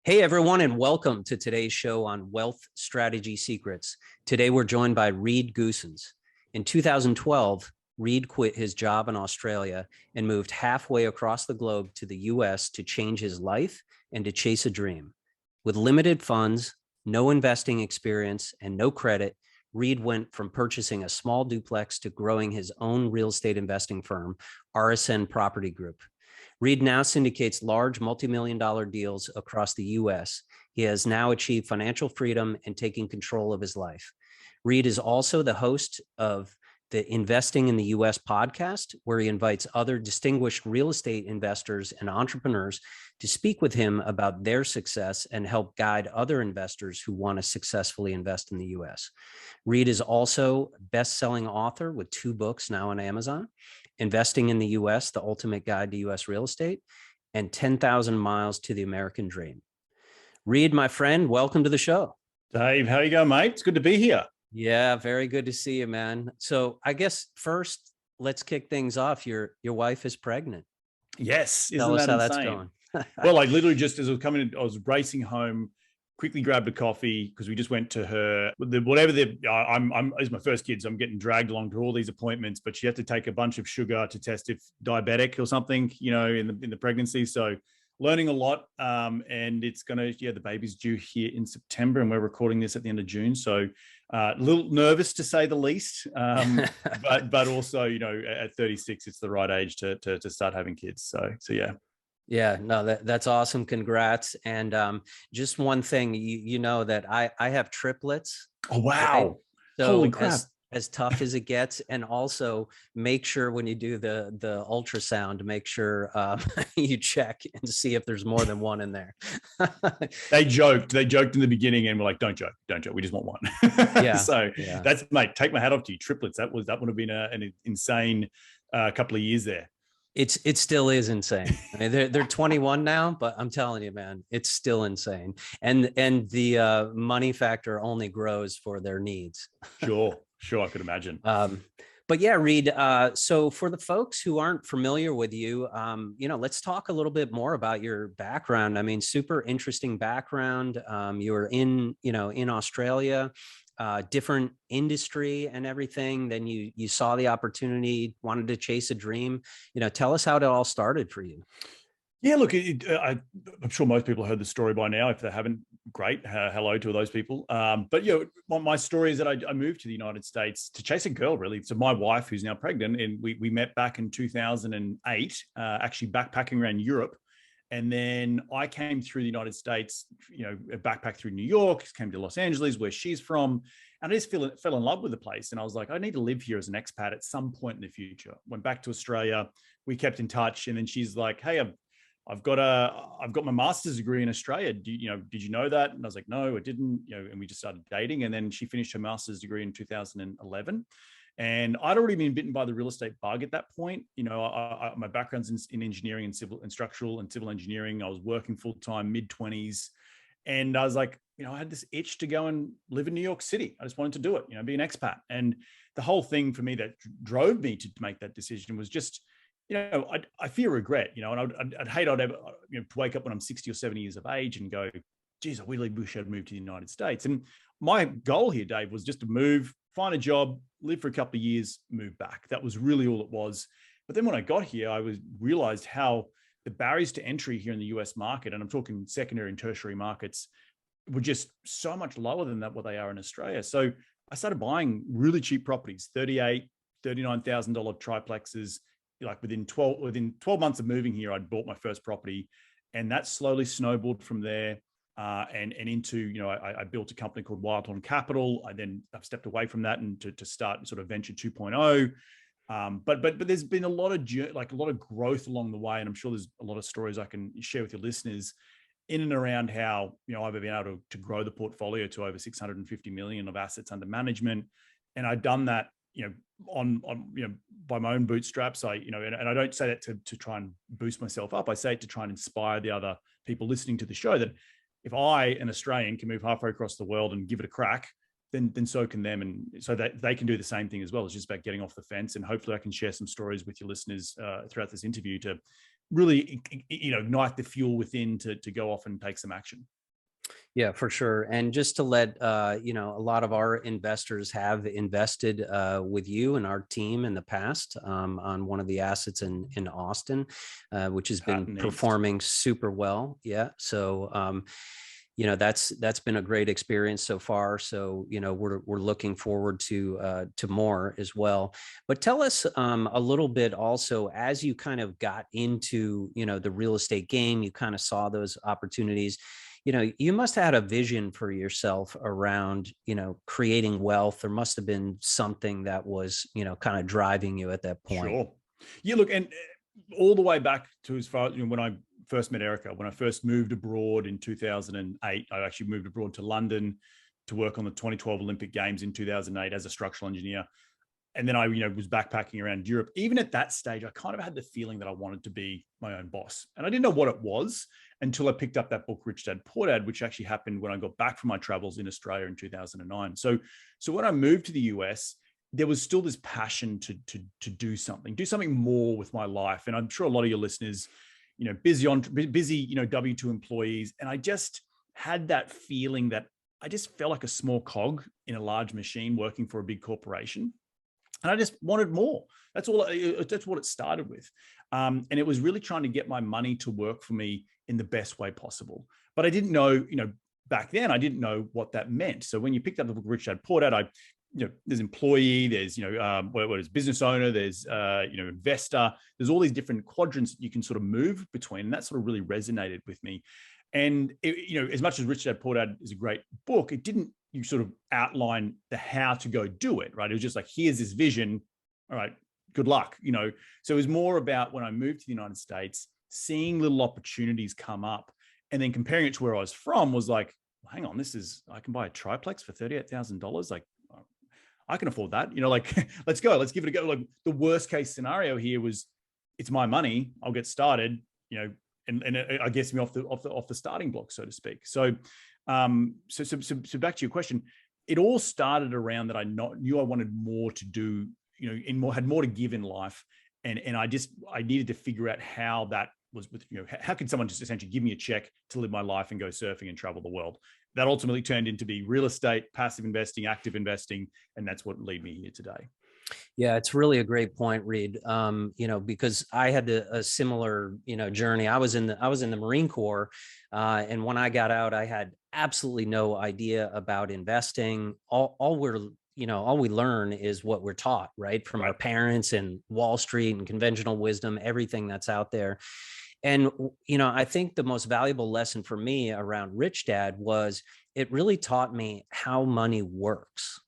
Hey, everyone, and welcome to today's show on Wealth Strategy Secrets. Today, we're joined by Reed Goossens. In 2012, Reed quit his job in Australia and moved halfway across the globe to the US to change his life and to chase a dream. With limited funds, no investing experience, and no credit, Reed went from purchasing a small duplex to growing his own real estate investing firm, RSN Property Group. Reed now syndicates large multi-million-dollar deals across the U.S. He has now achieved financial freedom and taking control of his life. Reed is also the host of the Investing in the U.S. podcast, where he invites other distinguished real estate investors and entrepreneurs to speak with him about their success and help guide other investors who want to successfully invest in the U.S. Reed is also a best-selling author with 2 books now on Amazon: Investing in the U.S., The Ultimate Guide to U.S. Real Estate, and 10,000 Miles to the American Dream. Reed, my friend, welcome to the show. Dave, how you going, mate? It's good to be here. Yeah, very good to see you, man. So I guess first, let's kick things off. Your wife is pregnant. Yes. Tell us how insane? That's going. Well, I literally just, as I was coming in, I was racing home, quickly grabbed a coffee because we just went to her, it's my first kid, so I'm getting dragged along to all these appointments, but she had to take a bunch of sugar to test if diabetic or something, in the pregnancy. So learning a lot. And it's the baby's due here in September, and we're recording this at the end of June. So a little nervous, to say the least. But also, at 36, it's the right age to start having kids. So yeah. Yeah, no, that's awesome. Congrats. And just one thing, you know that I have triplets. Oh, wow. Right? So holy crap. As tough as it gets. And also make sure when you do the ultrasound, make sure you check and see if there's more than one in there. They joked in the beginning and we're like, don't joke. We just want one. Yeah. So yeah. That's, mate, take my hat off to you. Triplets. That would have been an insane couple of years there. It still is insane. I mean, they're 21 now, but I'm telling you, man, it's still insane. And the money factor only grows for their needs. Sure, I could imagine. But yeah, Reed. So for the folks who aren't familiar with you, let's talk a little bit more about your background. I mean, super interesting background. You were in Australia. Different industry and everything. Then you saw the opportunity, wanted to chase a dream. Tell us how it all started for you. Yeah, look, I'm sure most people heard the story by now. If they haven't, great. Hello to those people. But my story is that I moved to the United States to chase a girl, really. So my wife, who's now pregnant, and we met back in 2008, actually backpacking around Europe. And then I came through the United States, a backpack through New York, came to Los Angeles, where she's from. And I just fell in love with the place. And I was like, I need to live here as an expat at some point in the future. Went back to Australia. We kept in touch. And then she's like, hey, I've got my master's degree in Australia. Did you know that? And I was like, no, I didn't. And we just started dating. And then she finished her master's degree in 2011. And I'd already been bitten by the real estate bug at that point. My background's in engineering and structural and civil engineering. I was working full time, mid-20s, and I was like, I had this itch to go and live in New York City. I just wanted to do it, be an expat. And the whole thing for me that drove me to make that decision was just, I fear regret, and I'd hate I'd ever, to wake up when I'm 60 or 70 years of age and go, geez, I really wish I'd moved to the United States. And my goal here, Dave, was just to move, find a job, live for a couple of years, move back. That was really all it was. But then when I got here, I realized how the barriers to entry here in the US market, and I'm talking secondary and tertiary markets, were just so much lower than what they are in Australia. So I started buying really cheap properties, $38,000, $39,000 triplexes. Like within 12 months of moving here, I'd bought my first property, and that slowly snowballed from there. And into, I built a company called Untitled Capital. I've stepped away from that and to start sort of Venture 2.0. But there's been a lot of growth along the way, and I'm sure there's a lot of stories I can share with your listeners in and around how I've been able to grow the portfolio to over 650 million of assets under management, and I've done that on by my own bootstraps. And I don't say that to try and boost myself up. I say it to try and inspire the other people listening to the show that if I, an Australian, can move halfway across the world and give it a crack, then so can them, and so that they can do the same thing as well. It's just about getting off the fence, and hopefully I can share some stories with your listeners throughout this interview to really ignite the fuel within to go off and take some action. Yeah, for sure. And just to let a lot of our investors have invested with you and our team in the past on one of the assets in Austin, which has been Patton East. performing super well. Yeah. So that's been a great experience so far. So we're looking forward to more as well. But tell us a little bit also, as you kind of got into the real estate game, you kind of saw those opportunities. You must have had a vision for yourself around creating wealth. There must have been something that was kind of driving you at that point. Sure. Yeah, look, and all the way back to as far, when I first met Erica, when I first moved abroad in 2008, I actually moved abroad to London to work on the 2012 Olympic Games in 2008 as a structural engineer. And then I, was backpacking around Europe. Even at that stage, I kind of had the feeling that I wanted to be my own boss. And I didn't know what it was until I picked up that book, Rich Dad, Poor Dad, which actually happened when I got back from my travels in Australia in 2009. So when I moved to the US, there was still this passion to do something more with my life. And I'm sure a lot of your listeners, busy, W-2 employees. And I just had that feeling that I just felt like a small cog in a large machine working for a big corporation. And I just wanted more. That's what it started with. And it was really trying to get my money to work for me in the best way possible. But I didn't know, back then, I didn't know what that meant. So when you picked up the book, Rich Dad, Poor Dad, there's employee, there's, what is business owner, there's, investor, there's all these different quadrants that you can sort of move between. And that sort of really resonated with me. And, as much as Rich Dad, Poor Dad is a great book, it didn't, you sort of outline the how to go do it, right? It was just like, here's this vision. All right, good luck, So it was more about when I moved to the United States, seeing little opportunities come up and then comparing it to where I was from was like, well, hang on, I can buy a triplex for $38,000. Like, I can afford that, let's go, let's give it a go. Like the worst case scenario here was it's my money. I'll get started, and it gets me off the starting block, so to speak. So back to your question, it all started around that I knew I wanted more to do, had more to give in life. And I needed to figure out how that was with, how could someone just essentially give me a check to live my life and go surfing and travel the world? That ultimately turned into be real estate, passive investing, active investing. And that's what led me here today. Yeah, it's really a great point, Reed. Because I had a similar, journey. I was in the Marine Corps, and when I got out, I had absolutely no idea about investing. All we learn is what we're taught, right, from our parents and Wall Street and conventional wisdom, everything that's out there. And I think the most valuable lesson for me around Rich Dad was it really taught me how money works,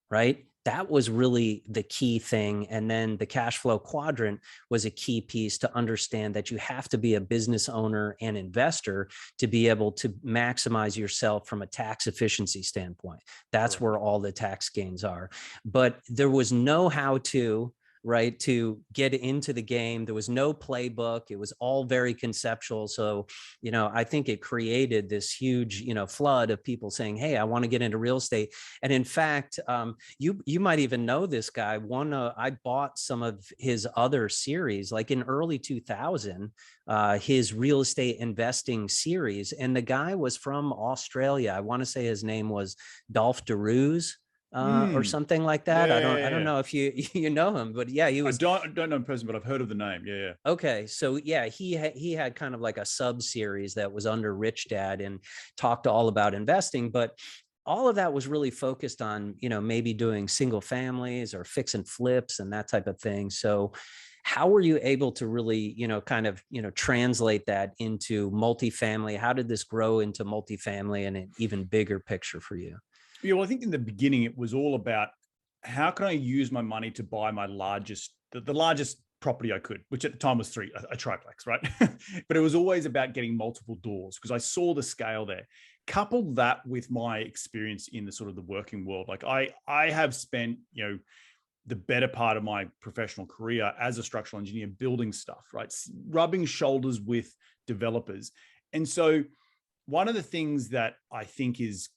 right? That was really the key thing. And then the cash flow quadrant was a key piece to understand that you have to be a business owner and investor to be able to maximize yourself from a tax efficiency standpoint. That's where all the tax gains are. But there was no how to, right, to get into the game. There was no playbook. It was all very conceptual. So, I think it created this huge, flood of people saying, hey, I want to get into real estate. And in fact, you might even know this guy. I bought some of his other series, like in early 2000, his real estate investing series. And the guy was from Australia. I want to say his name was Dolph DeRuse. Or something like that. Yeah, I don't know if you know him, but yeah, he was. I don't know in person, but I've heard of the name. Yeah. Okay, so yeah, he had kind of like a sub series that was under Rich Dad and talked all about investing, but all of that was really focused on maybe doing single families or fix and flips and that type of thing. So how were you able to really, translate that into multifamily? How did this grow into multifamily and an even bigger picture for you? Yeah, well, I think in the beginning it was all about how can I use my money to buy my the largest property I could, which at the time was a triplex, right? But it was always about getting multiple doors because I saw the scale there. Couple that with my experience in the sort of the working world. Like I have spent, the better part of my professional career as a structural engineer building stuff, right? Rubbing shoulders with developers. And so one of the things that I think is,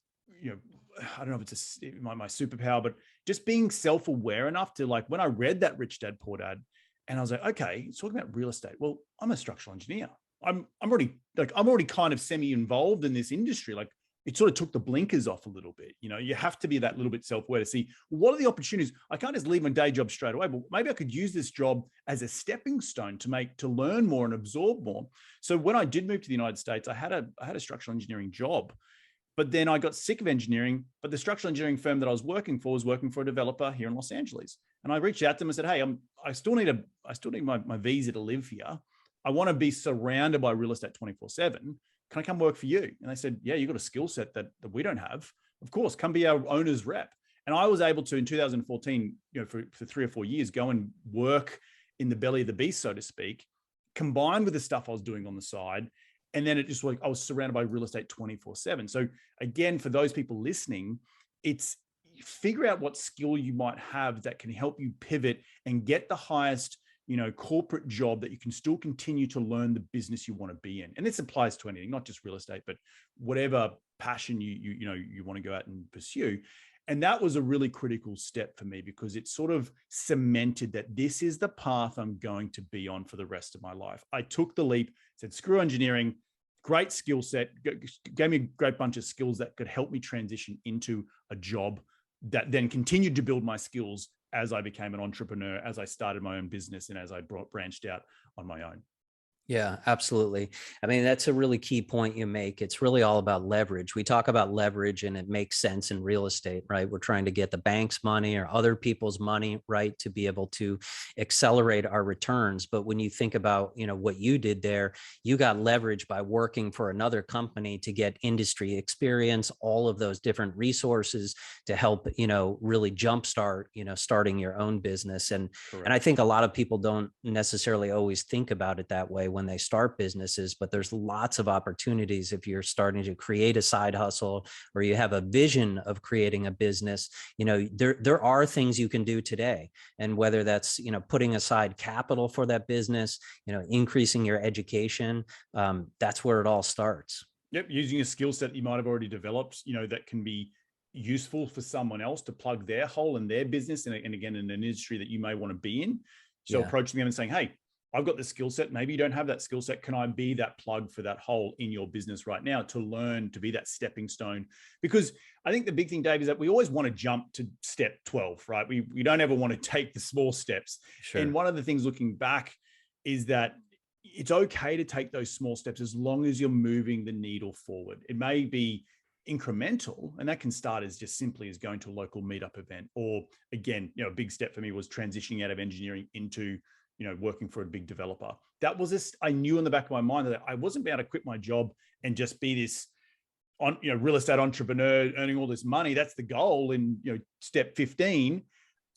I don't know if it's my superpower, but just being self-aware enough to, like, when I read that Rich Dad, Poor Dad, and I was like, okay, it's talking about real estate. Well, I'm a structural engineer. I'm already kind of semi-involved in this industry. Like, it sort of took the blinkers off a little bit. You have to be that little bit self-aware to see what are the opportunities. I can't just leave my day job straight away, but maybe I could use this job as a stepping stone to learn more and absorb more. So when I did move to the United States, I had a structural engineering job, but then I got sick of engineering. But the structural engineering firm that I was working for a developer here in Los Angeles. And I reached out to them and said, hey, I still need my visa to live here. I want to be surrounded by real estate 24/7. Can I come work for you? And they said, yeah, you've got a skill set that we don't have. Of course, come be our owner's rep. And I was able to, in 2014, for 3 or 4 years, go and work in the belly of the beast, so to speak, combined with the stuff I was doing on the side. And then I was surrounded by real estate 24/7. So again, for those people listening, it's figure out what skill you might have that can help you pivot and get the highest corporate job that you can still continue to learn the business you want to be in. And this applies to anything, not just real estate, but whatever passion you want to go out and pursue. And that was a really critical step for me because it sort of cemented that this is the path I'm going to be on for the rest of my life. I took the leap, said, screw engineering, great skill set, gave me a great bunch of skills that could help me transition into a job that then continued to build my skills as I became an entrepreneur, as I started my own business, and as I branched out on my own. Yeah, absolutely. I mean, that's a really key point you make. It's really all about leverage. We talk about leverage and it makes sense in real estate, right? We're trying to get the bank's money or other people's money, right, to be able to accelerate our returns. But when you think about, what you did there, you got leverage by working for another company to get industry experience, all of those different resources to help, really jumpstart, starting your own business. And I think a lot of people don't necessarily always think about it that way when they start businesses, but there's lots of opportunities if you're starting to create a side hustle or you have a vision of creating a business. There are things you can do today, and whether that's putting aside capital for that business, increasing your education, that's where it all starts. Yep, using a skill set that you might have already developed, that can be useful for someone else to plug their hole in their business, and again in an industry that you may want to be in. So approaching them and saying, hey, I've got the skill set. Maybe you don't have that skill set. Can I be that plug for that hole in your business right now to learn, to be that stepping stone? Because I think the big thing, Dave, is that we always want to jump to step 12, right? We don't ever want to take the small steps. Sure. And one of the things looking back is that it's okay to take those small steps as long as you're moving the needle forward. It may be incremental, and that can start as just simply as going to a local meetup event. Or again, a big step for me was transitioning out of engineering into working for a big developer. That was I knew in the back of my mind that I wasn't about to quit my job and just be this real estate entrepreneur earning all this money. That's the goal in step 15.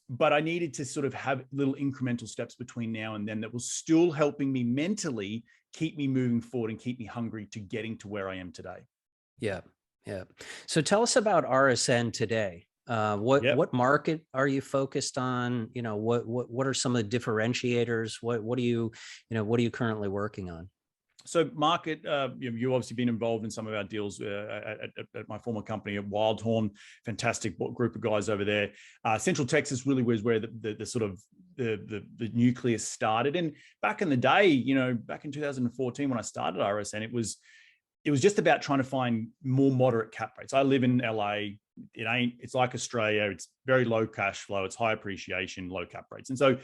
But I needed to sort of have little incremental steps between now and then that was still helping me mentally keep me moving forward and keep me hungry to getting to where I am today. Yeah. Yeah. So tell us about RSN today. What market are you focused on? What are some of the differentiators? What are you currently working on? So market, you've obviously been involved in some of our deals at my former company at Wildhorn, fantastic group of guys over there. Central Texas really was where the sort of the nucleus started. And back in the day, back in 2014 when I started RSN, it was just about trying to find more moderate cap rates. I live in LA. It's like Australia. It's very low cash flow. It's high appreciation, low cap rates. And so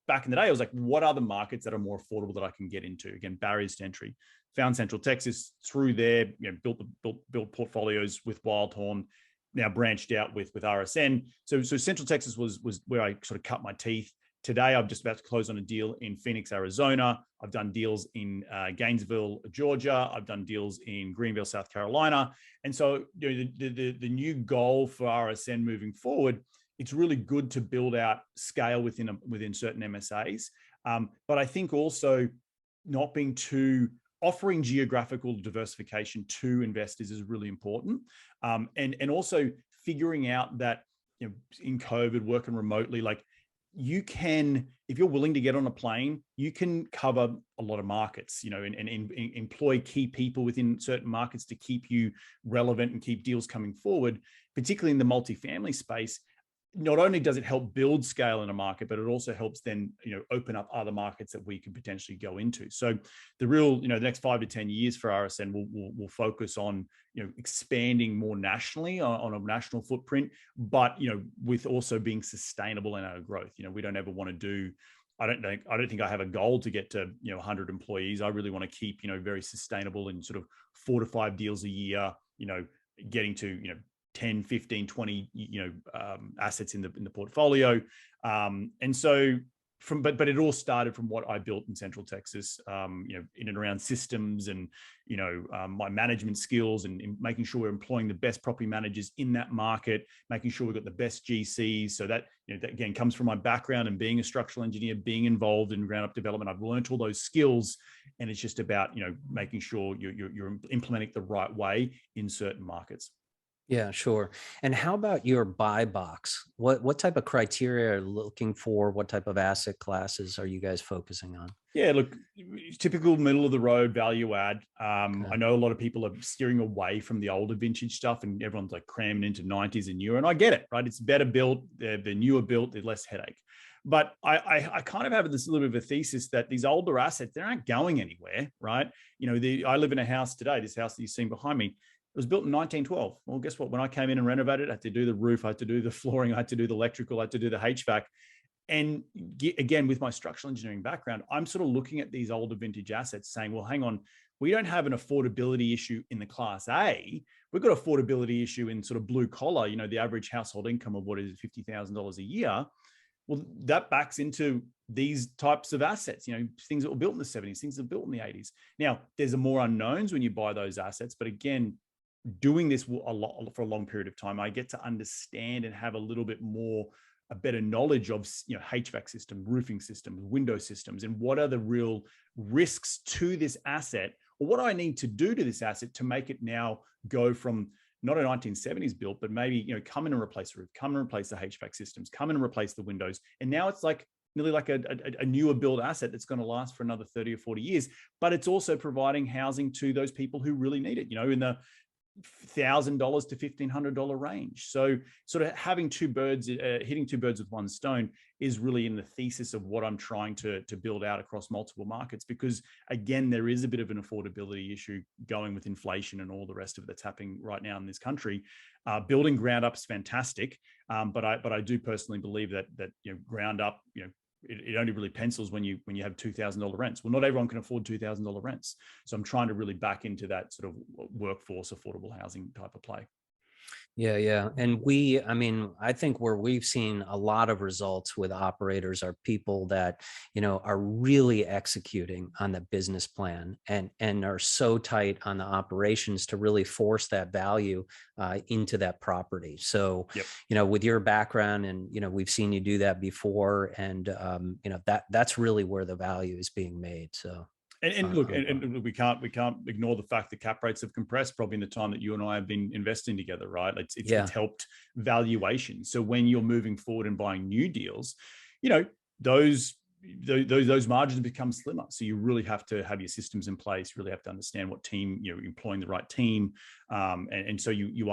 back in the day, I was like, what are the markets that are more affordable that I can get into? Again, barriers to entry. Found Central Texas through there, built portfolios with Wildhorn, now branched out with RSN. So Central Texas was where I sort of cut my teeth. Today, I'm just about to close on a deal in Phoenix, Arizona. I've done deals in Gainesville, Georgia. I've done deals in Greenville, South Carolina. And so the new goal for RSN moving forward, it's really good to build out scale within certain MSAs. But I think also not being offering geographical diversification to investors is really important. And also figuring out that, in COVID, working remotely, like, you can, if you're willing to get on a plane, you can cover a lot of markets, and employ key people within certain markets to keep you relevant and keep deals coming forward, particularly in the multifamily space. not only does it help build scale in a market, but it also helps then, open up other markets that we can potentially go into. So the real, the next 5 to 10 years for RSN will focus on, expanding more nationally on a national footprint, but, with also being sustainable in our growth. We don't ever want to do, I don't think I have a goal to get to, 100 employees. I really want to keep, very sustainable and sort of 4 to 5 deals a year, getting to, 10, 15, 20, assets in the portfolio. And so but it all started from what I built in Central Texas, in and around systems and, my management skills and making sure we're employing the best property managers in that market, making sure we've got the best GCs. So that, that again comes from my background and being a structural engineer, being involved in ground up development. I've learned all those skills, and it's just about, making sure you're implementing the right way in certain markets. Yeah, sure. And how about your buy box? What type of criteria are you looking for? What type of asset classes are you guys focusing on? Yeah, look, typical middle of the road value add. Okay. I know a lot of people are steering away from the older vintage stuff, and everyone's like cramming into 90s and newer. And I get it, right? It's better built, they're newer built, they're less headache. But I kind of have this little bit of a thesis that these older assets, they aren't going anywhere, right? I live in a house today, this house that you've seen behind me. It was built in 1912. Well, guess what? When I came in and renovated, I had to do the roof, I had to do the flooring, I had to do the electrical, I had to do the HVAC. And again, with my structural engineering background, I'm sort of looking at these older vintage assets saying, well, hang on, we don't have an affordability issue in the Class A. We've got affordability issue in sort of blue collar, the average household income of what is $50,000 a year. Well, that backs into these types of assets, things that were built in the 70s, things that were built in the 80s. Now, there's more unknowns when you buy those assets, but again, doing this for a long period of time, I get to understand and have a better knowledge of, HVAC system, roofing systems, window systems, and what are the real risks to this asset, or what do I need to do to this asset to make it now go from not a 1970s built, but maybe, come in and replace the roof, come and replace the HVAC systems, come in and replace the windows. And now it's like nearly like a newer build asset that's going to last for another 30 or 40 years, but it's also providing housing to those people who really need it, in the $1,000 to $1,500 range. So sort of having hitting two birds with one stone is really in the thesis of what I'm trying to build out across multiple markets, because again, there is a bit of an affordability issue going with inflation and all the rest of it that's happening right now in this country. Building ground up is fantastic. But I do personally believe that ground up, it only really pencils when you have $2,000 rents. Well, not everyone can afford $2,000 rents. So I'm trying to really back into that sort of workforce, affordable housing type of play. Yeah. And I think where we've seen a lot of results with operators are people that, are really executing on the business plan and are so tight on the operations to really force that value into that property. So, yep. With your background and, we've seen you do that before, and, that's really where the value is being made. So. And look, and we can't ignore the fact that cap rates have compressed probably in the time that you and I have been investing together, right? It's helped valuation. So when you're moving forward and buying new deals, those margins become slimmer. So you really have to have your systems in place. You really have to understand what team you're employing, the right team, and so you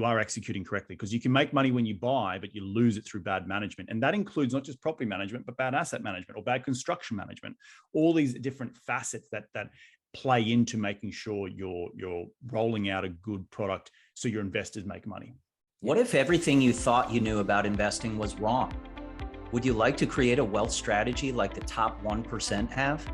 are executing correctly, because you can make money when you buy, but you lose it through bad management. And that includes not just property management, but bad asset management or bad construction management, all these different facets that play into making sure you're rolling out a good product so your investors make money. What if everything you thought you knew about investing was wrong? Would you like to create a wealth strategy like the top 1% have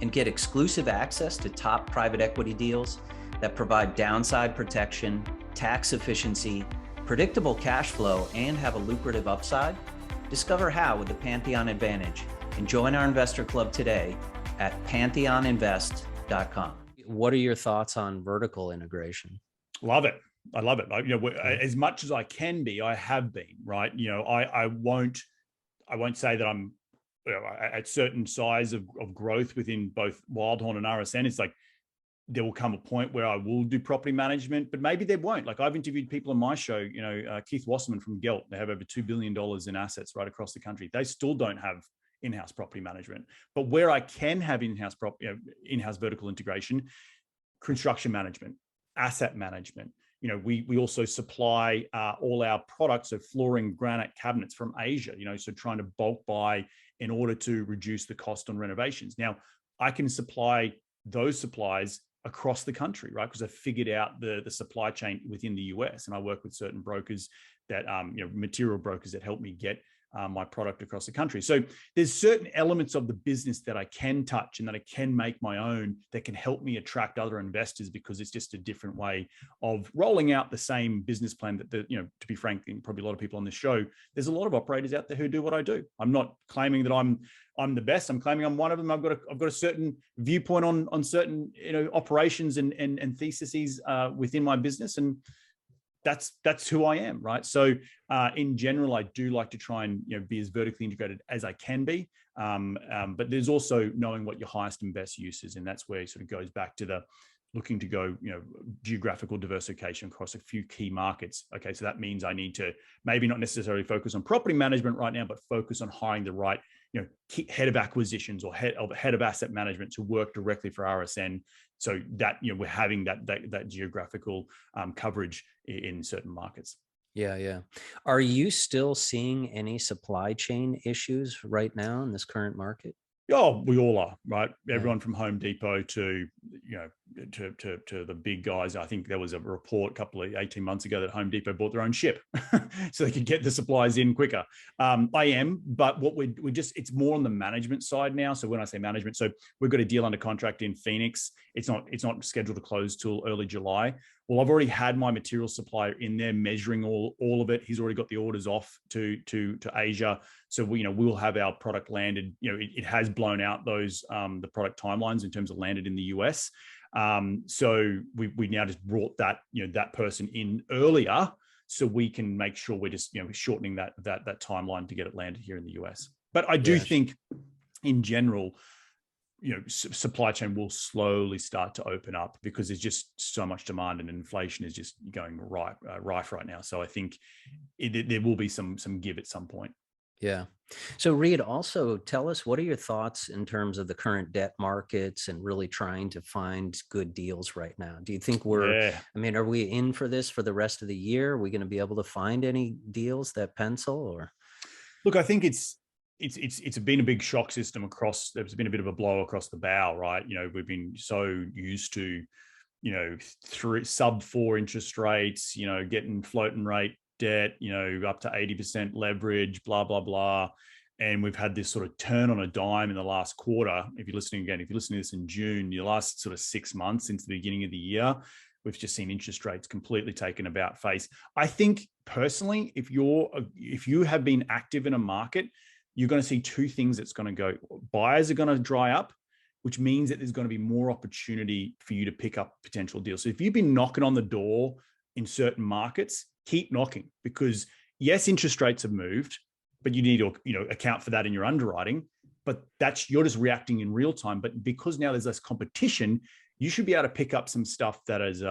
and get exclusive access to top private equity deals that provide downside protection, tax efficiency, predictable cash flow, and have a lucrative upside? Discover how with the Pantheon Advantage and join our investor club today at pantheoninvest.com. What are your thoughts on vertical integration? Love it. I love it. As much as I can be, I have been, right? I won't say that I'm at certain size of growth within both Wildhorn and RSN. It's like there will come a point where I will do property management, but maybe there won't. Like I've interviewed people on my show, Keith Wasserman from Gelt. They have over $2 billion in assets right across the country. They still don't have in-house property management. But where I can have in-house vertical integration, construction management, asset management, we also supply all our products, so flooring, granite, cabinets from Asia, so trying to bulk buy in order to reduce the cost on renovations. Now, I can supply those supplies across the country, right? Because I figured out the supply chain within the US, and I work with certain brokers that, material brokers that help me get my product across the country. So there's certain elements of the business that I can touch and that I can make my own that can help me attract other investors, because it's just a different way of rolling out the same business plan that, to be frank, probably a lot of people on this show, there's a lot of operators out there who do what I do. I'm not claiming that I'm the best. I'm claiming I'm one of them. I've got a certain viewpoint on certain, operations and theses within my business. And that's who I am, right? So in general, I do like to try and be as vertically integrated as I can be, but there's also knowing what your highest and best use is, and that's where it sort of goes back to the looking to go, geographical diversification across a few key markets. Okay, so that means I need to maybe not necessarily focus on property management right now, but focus on hiring the right, head of acquisitions or head of asset management to work directly for RSN, so that we're having that geographical coverage in certain markets. Yeah. Are you still seeing any supply chain issues right now in this current market? Oh, we all are, right? Yeah. Everyone from Home Depot to, to the big guys. I think there was a report 18 months ago that Home Depot bought their own ship so they could get the supplies in quicker. But what it's more on the management side now. So when I say management, so we've got a deal under contract in Phoenix. It's not scheduled to close till early July. Well, I've already had my material supplier in there measuring all of it. He's already got the orders off to Asia. So we'll have our product landed. It has blown out those the product timelines in terms of landed in the US. So we now just brought that that person in earlier, so we can make sure we're just shortening that timeline to get it landed here in the US. But I do think, in general, supply chain will slowly start to open up because there's just so much demand and inflation is just going rife right now. So I think there will be some give at some point. Yeah. So Reed, also tell us, what are your thoughts in terms of the current debt markets and really trying to find good deals right now? Do you think are we in for this for the rest of the year? Are we going to be able to find any deals that pencil? Or look, I think it's been a big shock system across. There's been a bit of a blow across the bow, right? We've been so used to, sub-4 interest rates, getting floating rate debt, up to 80% leverage, blah, blah, blah. And we've had this sort of turn on a dime in the last quarter. If you're listening to this in June, the last sort of 6 months since the beginning of the year, we've just seen interest rates completely taken about face. I think personally, if you have been active in a market, you're going to see two things that's going to go. Buyers are going to dry up, which means that there's going to be more opportunity for you to pick up potential deals. So if you've been knocking on the door in certain markets, keep knocking, because yes, interest rates have moved, but you need to account for that in your underwriting. But you're just reacting in real time. But because now there's less competition, you should be able to pick up some stuff that is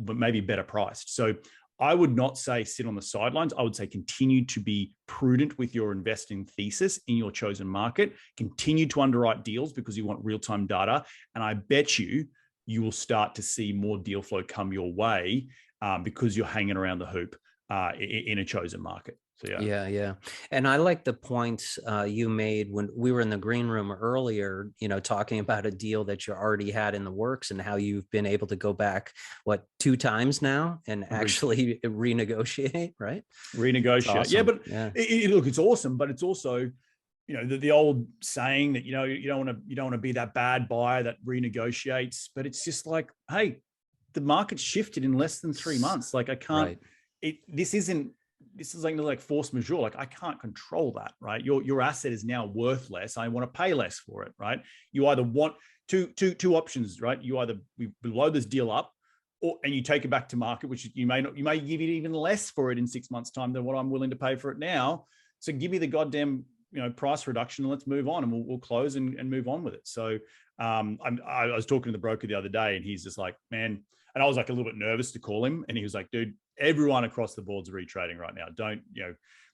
maybe better priced. So I would not say sit on the sidelines. I would say continue to be prudent with your investing thesis in your chosen market. Continue to underwrite deals because you want real-time data. And I bet you will start to see more deal flow come your way because you're hanging around the hoop in a chosen market. So yeah. And I like the points you made when we were in the green room earlier, talking about a deal that you already had in the works and how you've been able to go back, 2 times now and actually renegotiate, right? Renegotiate. Awesome. Yeah, but look, it's awesome, but it's also, the old saying that, you don't want to be that bad buyer that renegotiates, but it's just like, hey, the market shifted in less than 3 months. Like I can't, this is like force majeure. Like I can't control that, right? Your asset is now worth less. I want to pay less for it, right? You either want two options, right? You either we blow this deal up, and you take it back to market, which you may give it even less for it in 6 months' time than what I'm willing to pay for it now. So give me the goddamn price reduction and let's move on, and we'll close and move on with it. So I was talking to the broker the other day, and he's just like, man. And I was like a little bit nervous to call him. And he was like, dude, everyone across the board's retrading right now. Don't,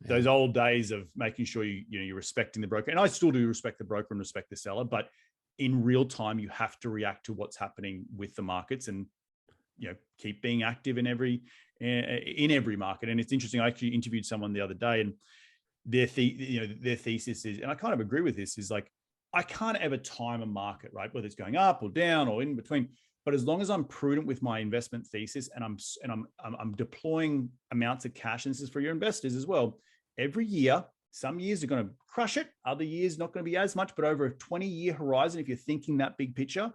those old days of making sure you're respecting the broker. And I still do respect the broker and respect the seller, but in real time, you have to react to what's happening with the markets. And keep being active in every market. And it's interesting. I actually interviewed someone the other day, and their thesis is, and I kind of agree with this, is like, I can't ever time a market, right? Whether it's going up or down or in between. But as long as I'm prudent with my investment thesis and I'm deploying amounts of cash, and this is for your investors as well, every year, some years are going to crush it, other years not going to be as much, but over a 20-year horizon, if you're thinking that big picture,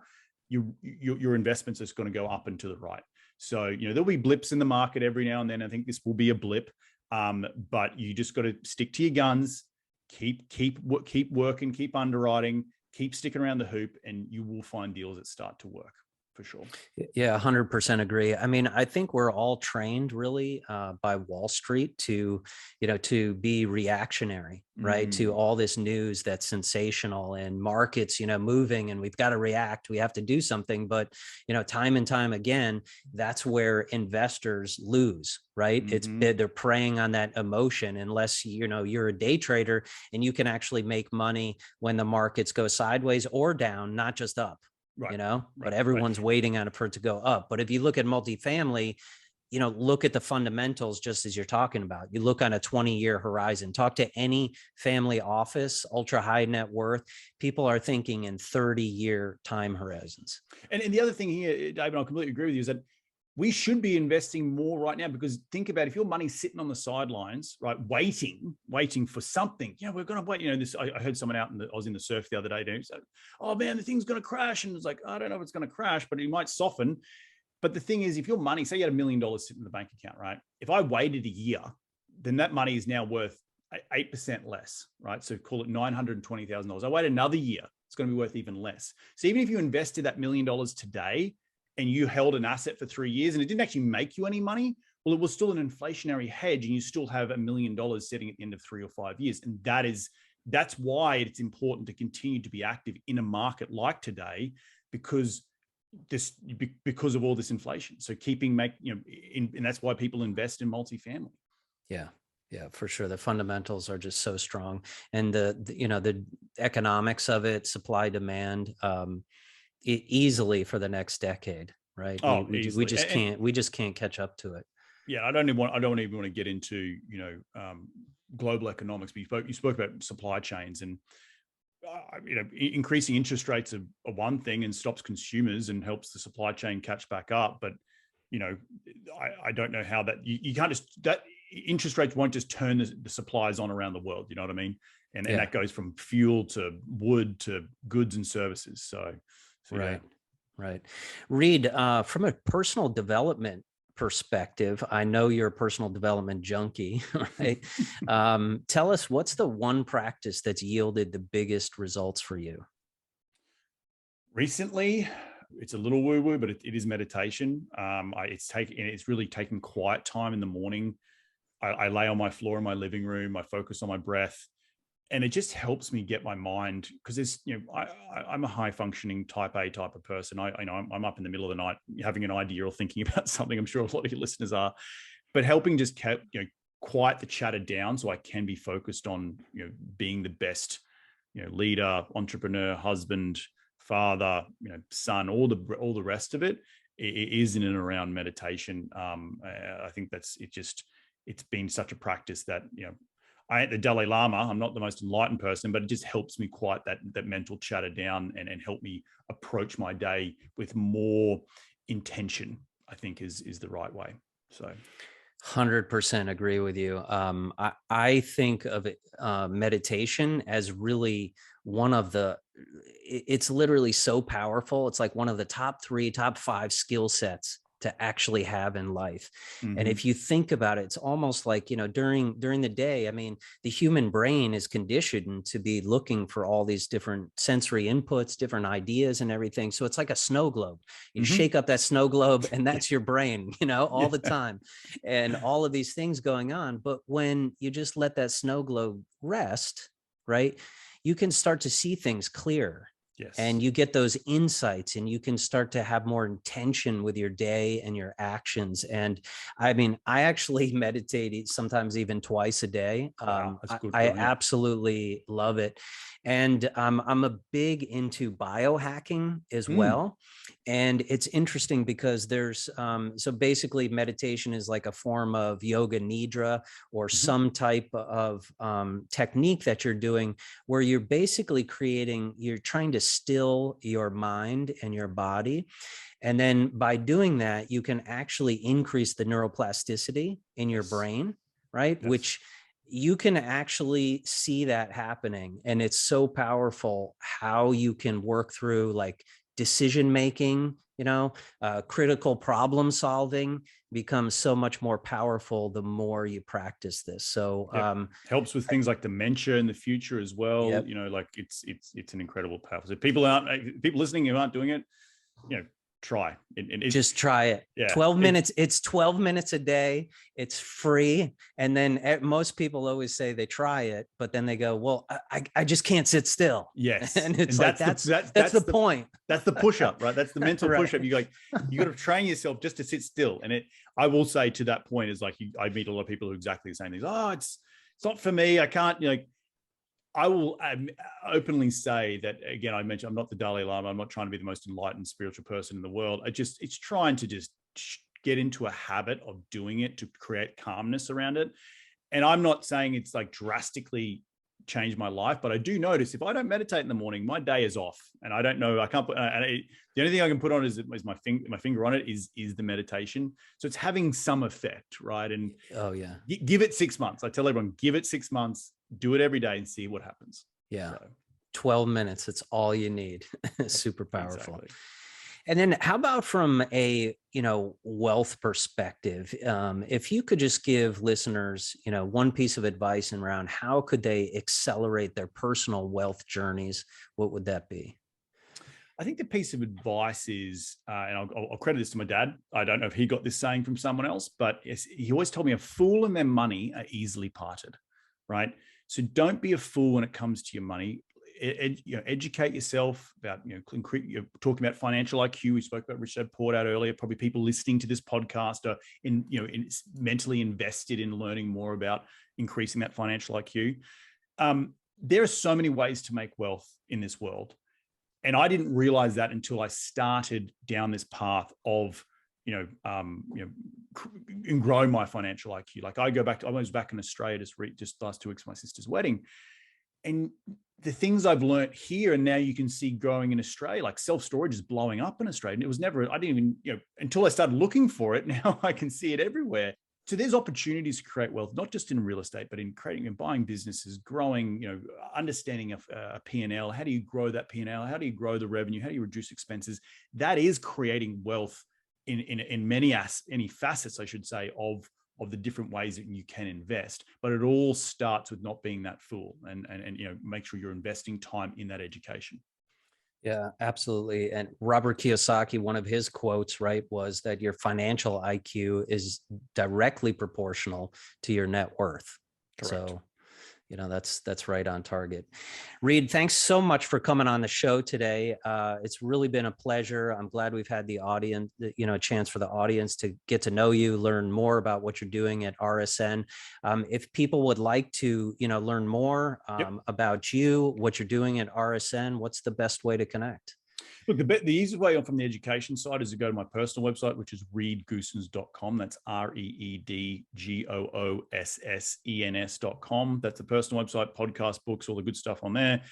your investments is going to go up and to the right. So, there'll be blips in the market every now and then. I think this will be a blip, but you just got to stick to your guns, keep working, keep underwriting, keep sticking around the hoop, and you will find deals that start to work. For sure. Yeah, 100% agree. I mean, I think we're all trained really by Wall Street to be reactionary, right? To all this news that's sensational and markets, moving, and we've got to react. We have to do something. But, time and time again, that's where investors lose, right? They're preying on that emotion, unless, you're a day trader and you can actually make money when the markets go sideways or down, not just up. Right. But everyone's waiting on it for it to go up. But if you look at multifamily, look at the fundamentals, just as you're talking about. You look on a 20-year horizon, talk to any family office, ultra high net worth. People are thinking in 30-year time horizons. And the other thing here, David, I completely agree with you, is that we should be investing more right now, because think about, if your money's sitting on the sidelines, right, waiting for something, we're going to wait. I heard someone out I was in the surf the other day, and he said, "Oh man, the thing's going to crash." And it's like, I don't know if it's going to crash, but it might soften. But the thing is, if your money, say you had $1 million sitting in the bank account, right? If I waited a year, then that money is now worth 8% less, right? So call it $920,000. I wait another year, it's going to be worth even less. So even if you invested that $1 million today, and you held an asset for 3 years and it didn't actually make you any money, well, it was still an inflationary hedge, and you still have $1 million sitting at the end of 3 or 5 years. And that's why it's important to continue to be active in a market like today, because of all this inflation. So and that's why people invest in multifamily. Yeah. Yeah, for sure. The fundamentals are just so strong, and the economics of it, supply demand, easily for the next decade, right? We just can't catch up to it. Yeah, I don't even want to get into global economics, but you spoke about supply chains, and increasing interest rates are one thing and stops consumers and helps the supply chain catch back up. But I don't know how that you can't just that interest rates won't just turn the supplies on around the world. You know what I mean? And that goes from fuel to wood to goods and services. So right. Reed, from a personal development perspective, I know you're a personal development junkie, right? Tell us, what's the one practice that's yielded the biggest results for you? Recently, it's a little woo-woo, but it is meditation. It's really taking quiet time in the morning. I lay on my floor in my living room. I focus on my breath. And it just helps me get my mind, because I'm a high functioning type A type of person. I'm up in the middle of the night having an idea or thinking about something. I'm sure a lot of your listeners are, but helping just quiet the chatter down so I can be focused on being the best leader, entrepreneur, husband, father, son, all the rest of it is in and around meditation. I think it's been such a practice that I ain't the Dalai Lama. I'm not the most enlightened person, but it just helps me quiet that mental chatter down and help me approach my day with more intention, I think is the right way. So 100% agree with you. I think of it, meditation as really it's literally so powerful. It's like one of the top 5 skill sets to actually have in life. And if you think about it, it's almost like, during the day, I mean, the human brain is conditioned to be looking for all these different sensory inputs, different ideas and everything. So it's like a snow globe. You shake up that snow globe and that's your brain, all the time, and all of these things going on. But when you just let that snow globe rest, right, you can start to see things clearer. Yes. And you get those insights, and you can start to have more intention with your day and your actions. And I mean, I actually meditate sometimes even twice a day. I absolutely love it. And I'm a big into biohacking as well. And it's interesting because there's, so basically meditation is like a form of yoga nidra or some type of technique that you're doing where you're basically you're trying to still your mind and your body. And then by doing that, you can actually increase the neuroplasticity in your brain, right? Which you can actually see that happening. And it's so powerful how you can work through like decision making, critical problem solving becomes so much more powerful the more you practice this. So helps with things like dementia in the future as well. Yep. Like it's an incredible powerful. So people listening who aren't doing it, try it. Just try it. Yeah, 12 minutes. It's 12 minutes a day. It's free. And then most people always say they try it, but then they go, well, I just can't sit still. Yes. And it's like, that's the point. That's the push-up, right? That's the mental Right. push-up. You got to train yourself just to sit still. And I will say to that point is like, I meet a lot of people who are exactly the same things. Oh, it's not for me. I can't, I will openly say that, again, I mentioned I'm not the Dalai Lama. I'm not trying to be the most enlightened spiritual person in the world. It's trying to just get into a habit of doing it to create calmness around it. And I'm not saying it's like drastically changed my life, but I do notice if I don't meditate in the morning, my day is off. And I don't know, I can't put, the only thing I can put on is my finger on it is the meditation. So it's having some effect, right? And give it 6 months. I tell everyone, give it 6 months, do it every day and see what happens. Yeah. So. 12 minutes. That's all you need. Super powerful. Exactly. And then how about from a, wealth perspective, if you could just give listeners, one piece of advice around how could they accelerate their personal wealth journeys, what would that be? I think the piece of advice is, and I'll credit this to my dad. I don't know if he got this saying from someone else, but he always told me a fool and their money are easily parted, right? So don't be a fool when it comes to your money. Educate yourself about, talking about financial IQ. We spoke about Rich Dad Poor Dad earlier. Probably people listening to this podcast are mentally invested in learning more about increasing that financial IQ. There are so many ways to make wealth in this world. And I didn't realize that until I started down this path of, and grow my financial IQ. Like I was back in Australia just last 2 weeks for my sister's wedding. And the things I've learned here and now you can see growing in Australia, like self-storage is blowing up in Australia. And it was never, I didn't even, until I started looking for it, now I can see it everywhere. So there's opportunities to create wealth, not just in real estate, but in creating and buying businesses, growing, understanding a P&L. How do you grow that P&L? How do you grow the revenue? How do you reduce expenses? That is creating wealth in many facets, I should say, of the different ways that you can invest. But it all starts with not being that fool and make sure you're investing time in that education. Yeah, absolutely. And Robert Kiyosaki, one of his quotes, right, was that your financial IQ is directly proportional to your net worth. Correct. So, that's right on target. Reed, thanks so much for coming on the show today. It's really been a pleasure. I'm glad we've had the audience, a chance for the audience to get to know you, learn more about what you're doing at RSN. If people would like to, learn more about you, what you're doing at RSN, what's the best way to connect? Look, the easiest way from the education side is to go to my personal website, which is reedgoossens.com. That's REEDGOOSSENS.com. That's the personal website, podcast, books, all the good stuff on there.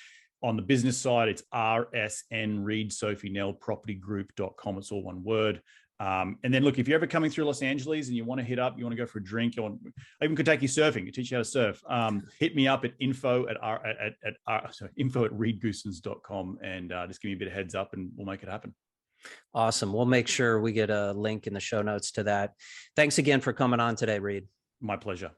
On the business side, it's RSN Reed Sophie Nell Property Group.com. It's all one word. And then look, if you're ever coming through Los Angeles and you want to hit up, you want to go for a drink, I even could take you surfing, teach you how to surf. Hit me up at info at reedgoossens.com and just give me a bit of heads up and we'll make it happen. Awesome. We'll make sure we get a link in the show notes to that. Thanks again for coming on today, Reed. My pleasure.